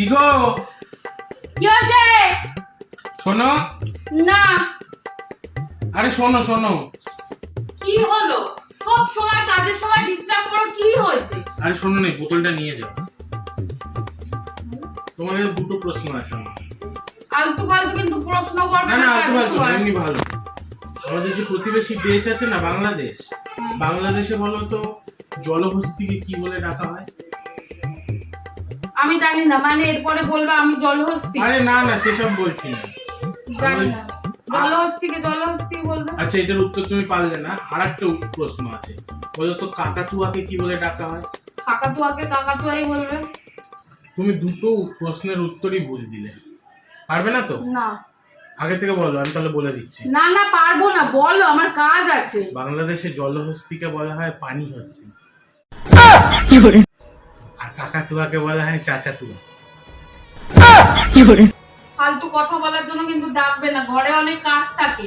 কি গো? কি হয়েছে? শোনো না। আরে শোনো শোনো কি হলো? সব সময় কাজের সময় ডিস্টার্ব করো, কি হয়েছে? আরে শোনো না, বোতলটা নিয়ে যাও। তোমাদের দুটো প্রশ্ন আছে আমার। আলতু ফালতু কিন্তু প্রশ্ন করবে না না না, আলতু কাজের ফালতু না, সময়। এমনি ভালো। আমাদের যে প্রতিবেশী দেশ আছে না, বাংলাদেশ, বাংলাদেশে বলো তো জলহস্তিকে কি বলে ডাকা হয়? আমি জানি না, মানে এরপরে বলবে আমি জলহস্তি। আরে না না, সেসব বলছি না। জানি না, জলহস্তিকে জলহস্তি বলবে। আচ্ছা, এটার উত্তর তুমি পারলে না, আর একটা প্রশ্ন আছে। বলো তো কাকাতুয়াকে কি বলে ডাকা হয়? কাকাতুয়াকে কাকাতুয়াই বলবে। তুমি দুটো প্রশ্নের উত্তরই ভুল দিলে। পারবে না তো? না আগে থেকে বলো, আমি তাহলে বলে দিচ্ছি। না না, পারবো না, বলো, আমার কাজ আছে। বাংলাদেশে জলহস্তিকে বলা হয় পানি হস্তি, আর কাকাতুয়াকে বলা হয় চাচাতুয়া। ফালতু কথা বলার জন্য কিন্তু ডাকবে না, ঘরে অনেক কাজ থাকে।